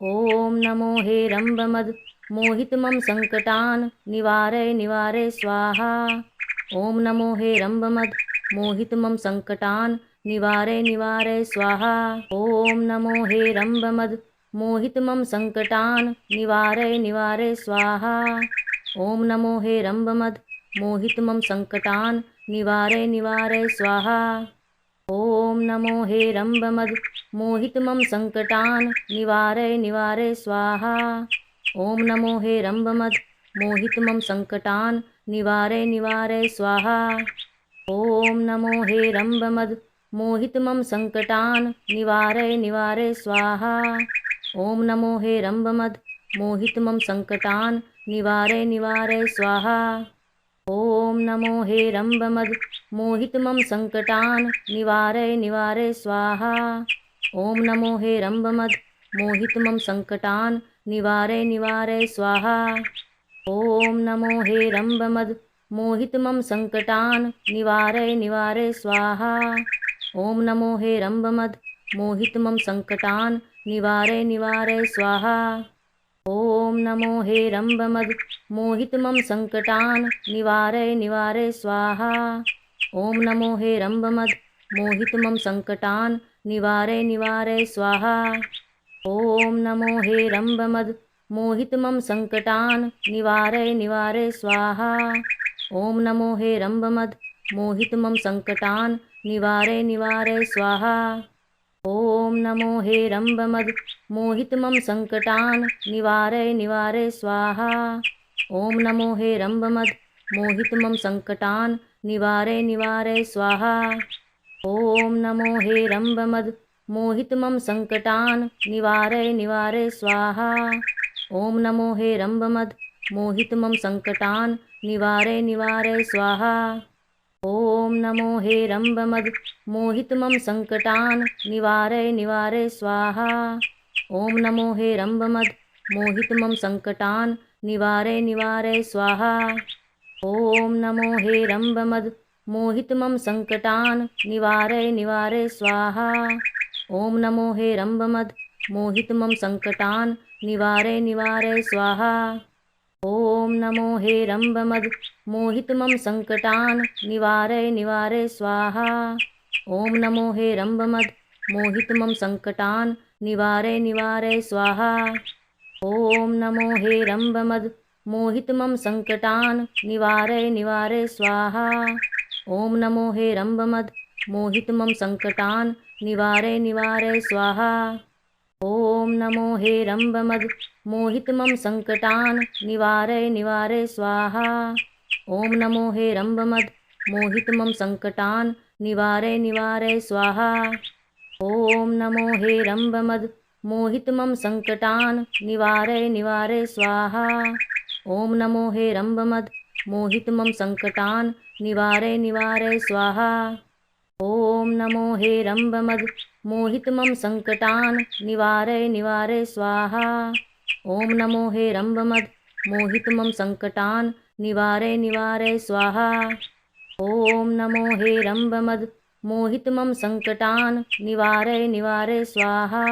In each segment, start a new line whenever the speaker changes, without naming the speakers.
ॐ नमो हे रम्भमद् मोहित मम संकटान् निवारय निवारय स्वाहा। ॐ नमो हे रम्भमद् मोहित मम संकटान् निवारय निवारय स्वाहा। ॐ नमो हे रम्भमद् मोहित मम संकटान् निवारय निवारय स्वाहा। ॐ नमो हे रम्भमद् मोहित मम संकटान् निवारय निवारय स्वाहा। ॐ नमो हे रम्भमद् मोहित मम संकटान् निवारय निवारय स्वाहा। ॐ नमो हे रम्भमद् मोहित मम संकटान् निवारय निवारय स्वाहा। ॐ नमो हे रम्भमद् मोहित मम संकटान् निवारय निवारय स्वाहा। ॐ नमो हे रम्भमद् मोहित मम संकटान् निवारय निवारय स्वाहा। ॐ नमो हे रम्भमद् मोहित मम संकटान् निवारय निवारय स्वाहा। ॐ नमो हे रम्भमद् मोहित मम संकटान् निवारय निवारय स्वाहा। ॐ नमो हे रम्भमद् मोहित मम संकटान् निवारय निवारय स्वाहा। ॐ नमो हे रम्भमद् मोहित मम संकटान् निवारय निवारय स्वाहा। ॐ नमो हे रम्भमद् मोहित मम संकटान् निवारय निवारय स्वाहा। ॐ नमो हे रम्भमद् मोहित मम संकटान् निवारय निवारय स्वाहा। ॐ नमो हे रम्भमद् मोहित मम संकटान् निवारय निवारय स्वाहा। ॐ नमो हे रम्भमद् मोहित मम संकटान् निवारय निवारय स्वाहा। ॐ नमो हे रम्भमद् मोहित मम संकटान् निवारय निवारय स्वाहा। ॐ नमो हे रम्भमद् मोहित मम संकटान् निवारय निवारय स्वाहा। ॐ नमो हे रम्भमद् मोहित मम संकटान् निवारय निवारय स्वाहा। ॐ नमो हे रम्भमद् मोहित मम संकटान् निवारय निवारय स्वाहा। ॐ नमो हे रम्भमद् मोहित मम संकटान् निवारय निवारय स्वाहा। ॐ नमो हे रम्भमद् मोहित मम संकटान् निवारय निवारय स्वाहा। ॐ नमो हे रम्भमद् मोहित मम संकटान् निवारय निवारय स्वाहा। ॐ नमो हे रम्भमद् मोहित मम संकटान् निवारय निवारय स्वाहा। ॐ नमो हे रम्भमद् मोहित मम संकटान् निवारय निवारय स्वाहा। ॐ नमो हे रम्भमद् मोहित मम संकटान् निवारय निवारय स्वाहा। ॐ नमो हे रम्भमद् मोहित मम संकटान् निवारय निवारय स्वाहा। ॐ नमो हे रम्भमद् मोहित मम संकटान् निवारय निवारय स्वाहा। ॐ नमो हे रम्भमद् मोहित मम संकटान् निवारय निवारय स्वाहा। ॐ नमो हे रम्भमद् मोहित मम संकटान् निवारय निवारय स्वाहा। ॐ नमो हे रम्भमद् मोहित मम संकटान् निवारय निवारय स्वाहा। ॐ नमो हे रम्भमद् मोहित मम संकटान् निवारय निवारय स्वाहा। ॐ नमो हे रम्भमद् मोहित मम संकटान् निवारय निवारय स्वाहा। ॐ नमो हे रम्भमद् मोहित मम संकटान् निवारय निवारय स्वाहा। ॐ नमो हे रम्भमद् मोहित मम संकटान् निवारय निवारय स्वाहा।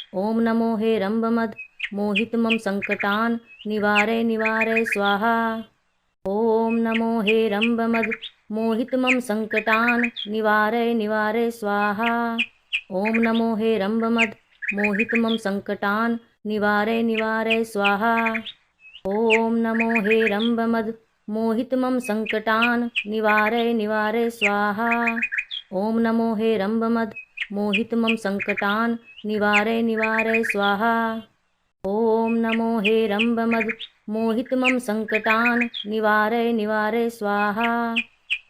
ॐ नमो हे रम्भमद् मोहित मम संकटान् निवारय निवारय स्वाहा। ॐ नमो हे रम्भमद् मोहित मम संकटान् निवारय निवारय स्वाहा। ॐ नमो हे रम्भमद् मोहित मम संकटान् निवारय निवारय स्वाहा। ॐ नमो हे रम्भमद् मोहित मम संकटान् निवारय निवारय स्वाहा। ॐ नमो हे रम्भमद् मोहित मम संकटान् निवारय निवारय स्वाहा। ॐ नमो हे रम्भमद् मोहित मम संकटान् निवारय निवारय स्वाहा।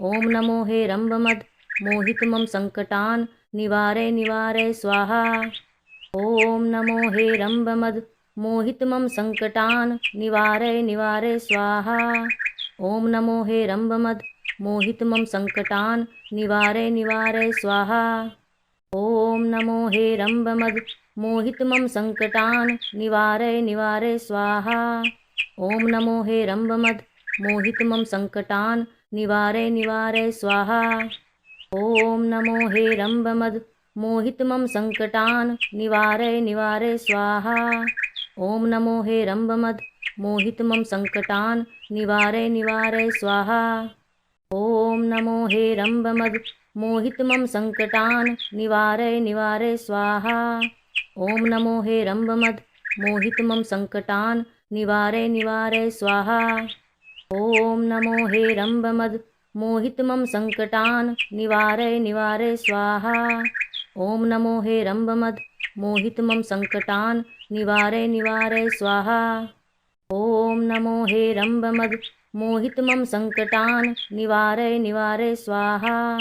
ॐ नमो हे रम्भमद् मोहित मम संकटान् निवारय निवारय स्वाहा। ॐ नमो हे रम्भमद् मोहित मम संकटान् निवारय निवारय स्वाहा। ॐ नमो हे रम्भमद् मोहित मम संकटान् निवारय निवारय स्वाहा। ॐ नमो हे रम्भमद् मोहित मम संकटान् निवारय निवारय स्वाहा। ॐ नमो हे रम्भमद् मोहित मम संकटान् निवारय निवारय स्वाहा। ॐ नमो हे रम्भमद् मोहित मम संकटान् निवारय निवारय स्वाहा। ओम नमो हे रंभमद मोहित मम संकटान् निवारय निवारय स्वाहा। ओम नमो हे रंभमद मोहित मम संकटान् निवारय निवारय स्वाहा। ओम नमो हे रंभमद मोहित मम संकटान् निवारय निवारय स्वाहा। ओम नमो हे रंभमद मोहित मम संकटान् निवारय निवारय स्वाहा। ओम नमो हे रंभमद मोहित मम संकटान् निवारय निवारय स्वाहा। ओम नमो हे रंभमद मोहित मम संकटान् निवारय निवारय स्वाहा।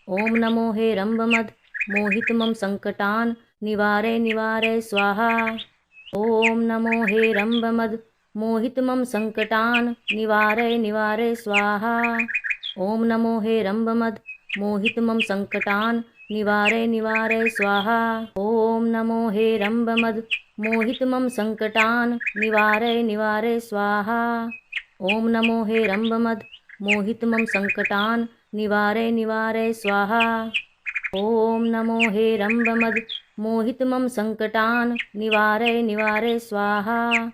ओम नमो हे रंभमद मोहित मम संकटान् निवारय निवारय स्वाहा। ओम नमो हे रंभमद मोहित मम संकटान् निवारय निवारय स्वाहा। ओम नमो हे रंभमद मोहित मम संकटान् निवारय निवारय स्वाहा। ओम नमो हे रंभमद मोहित मम संकटान् निवारय निवारय स्वाहा। ओम नमो हे रंभमद मोहित मम संकटान् निवारय निवारय स्वाहा। ओम नमो हे रंभमद मोहित मम संकटान् निवारय निवारय स्वाहा।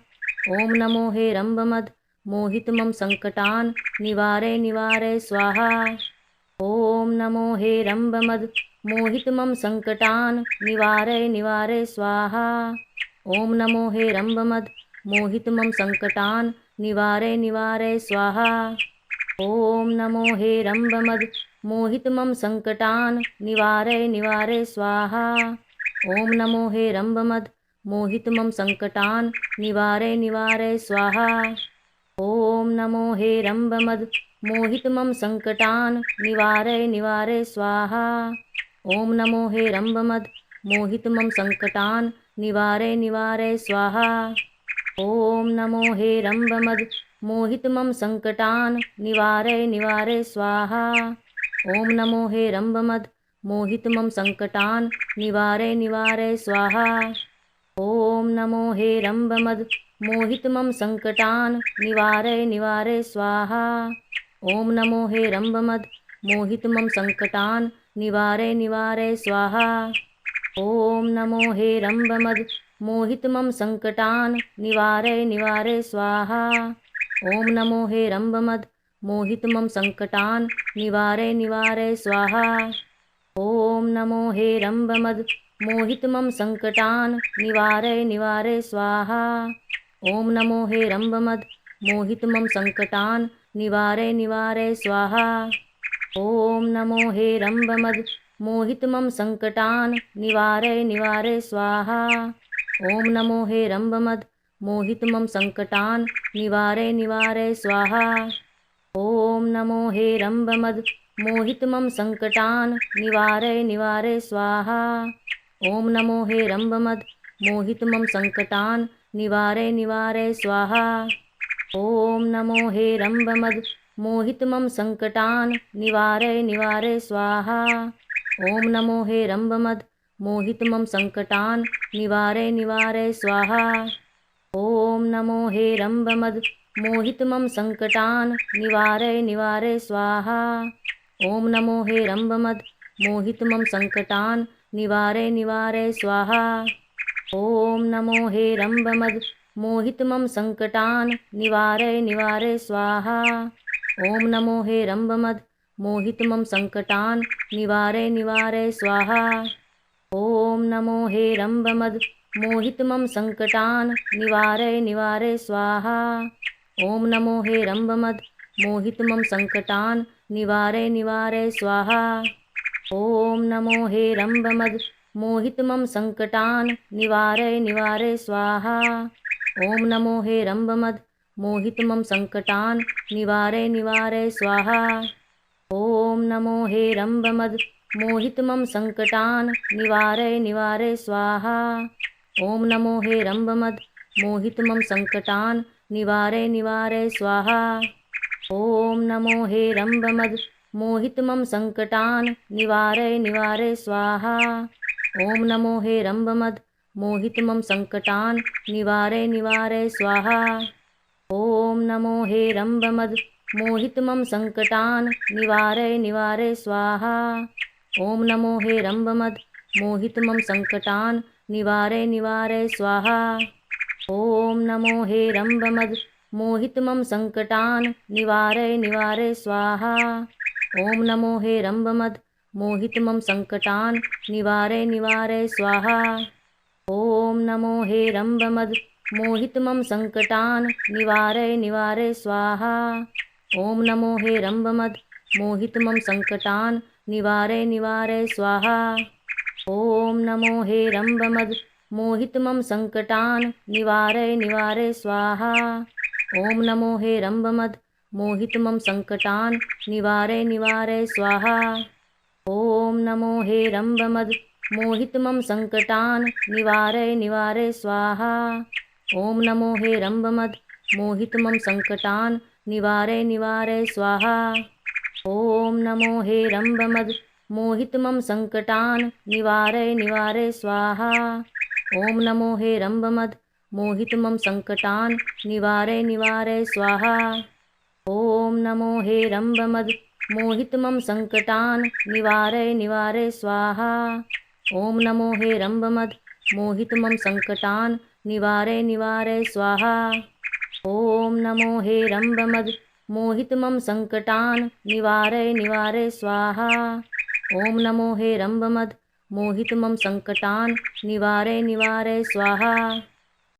ओम नमो हे रंभमद मोहित मम संकटान् निवारय निवारय स्वाहा। ओम नमो हे रंभमद मोहित मम संकटान् निवारय निवारय स्वाहा। ओम नमो हे रंभमद मोहित मम संकटान् निवारय निवारय स्वाहा। ओम नमो हे रंभमद मोहित मम संकटान् निवारय निवारय स्वाहा। ओम नमो हे रंभमद मोहित मम संकटान् निवारय निवारय स्वाहा। ओम नमो हे रंभमद मोहित मम संकटान् निवारय निवारय स्वाहा। ओम नमो हे रंभमद मोहित मम संकटान् निवारय निवारय स्वाहा। ओम नमो हे रंभमद मोहित मम संकटान् निवारय निवारय स्वाहा। ओम नमो हे रंभमद मोहित मम संकटान् निवारय निवारय स्वाहा। ओम नमो हे रंभमद मोहित मम संकटान् निवारय निवारय स्वाहा। ओम नमो हे रंभमद मोहित मम संकटान् निवारय निवारय स्वाहा। ओम नमो हे रंभमद मोहित मम संकटान् निवारय निवारय स्वाहा। ओम नमो हे रंभमद मोहित मम संकटान् निवारय निवारय स्वाहा। ओम नमो हे रंभमद मोहित मम संकटान् निवारय निवारय स्वाहा। ओम नमो हे रंभमद मोहित मम संकटान् निवारय निवारय स्वाहा। ओम नमो हे रंभमद मोहित मम संकटान् निवारय निवारय स्वाहा। ओम नमो हे रंभमद मोहित मम संकटान् निवारय निवारय स्वाहा। ओम नमो हे रंभमद मोहित मम संकटान् निवारय निवारय स्वाहा। ओम नमो हे रंभमद मोहित मम संकटान् निवारय निवारय स्वाहा। ओम नमो हे रंभमद मोहित मम संकटान् निवारय निवारय स्वाहा। ओम नमो हे रंभमद मोहित मम संकटान् निवारय निवारय स्वाहा। ओम नमो हे रंभमद मोहित मम संकटान् निवारय निवारय स्वाहा। ओम नमो हे रंभमद मोहित मम संकटान् निवारय निवारय स्वाहा। ओम नमो हे रंभमद मोहित मम संकटान् निवारय निवारय स्वाहा। ओम नमो हे रंभमद मोहित मम संकटान् निवारय निवारय स्वाहा। ओम नमो हे रंभमद मोहित मम संकटान् निवारय निवारय स्वाहा। ओम नमो हे रंभमद मोहित मम संकटान् निवारय निवारय स्वाहा। ओम नमो हे रंभमद मोहित मम संकटान् निवारय निवारय स्वाहा। ओम नमो हे रंभमद मोहित मम संकटान् निवारय निवारय स्वाहा। ओम नमो हे रंभमद मोहित मम संकटान् निवारय निवारय स्वाहा। ओम नमो हे रंभमद मोहित मम संकटान् निवारय निवारय स्वाहा। ओम नमो हे रंभमद मोहित मम संकटान् निवारय निवारय स्वाहा। ओम नमो हे रंभमद मोहित मम संकटान् निवारय निवारय स्वाहा। ओम नमो हे रंभमद मोहित मम संकटान् निवारय निवारय स्वाहा। ओम नमो हे रंभमद मोहित मम संकटान् निवारय निवारय स्वाहा। ॐ नमो हेरम्बमद मोहित मम संकटान् निवारय निवारय स्वाहा। ॐ नमो हेरम्बमद मोहित मम संकटान् निवारय निवारय स्वाहा। ॐ नमो हेरम्बमद मोहित मम संकटान् निवारय निवारय स्वाहा। ॐ नमो हेरम्बमद मोहित मम संकटान् निवारय निवारय स्वाहा। ॐ नमो हेरम्बमद मोहित मम संकटान् निवारय निवारय स्वाहा। ॐ नमो हेरम्बमद मोहित मम संकटान् निवारय निवारय स्वाहा। ॐ नमो हेरम्बमद मोहित मम संकटान् निवारय निवारय स्वाहा। ॐ नमो हेरम्बमद मोहित मम संकटान् निवारय निवारय स्वाहा। ॐ नमो हेरम्बमद मोहित मम संकटान् निवारय निवारय स्वाहा। ॐ नमो हेरम्बमद मोहित मम संकटान् निवारय निवारय स्वाहा। ॐ नमो हेरम्बमद मोहित मम संकटान् निवारय निवारय स्वाहा। ॐ नमो हेरम्बमद मोहित मम संकटान् निवारय निवारय स्वाहा। ॐ नमो हेरम्बमद मोहित मम संकटान् निवारय निवारय स्वाहा। ॐ नमो हेरम्बमद मोहित मम संकटान् निवारय निवारय स्वाहा।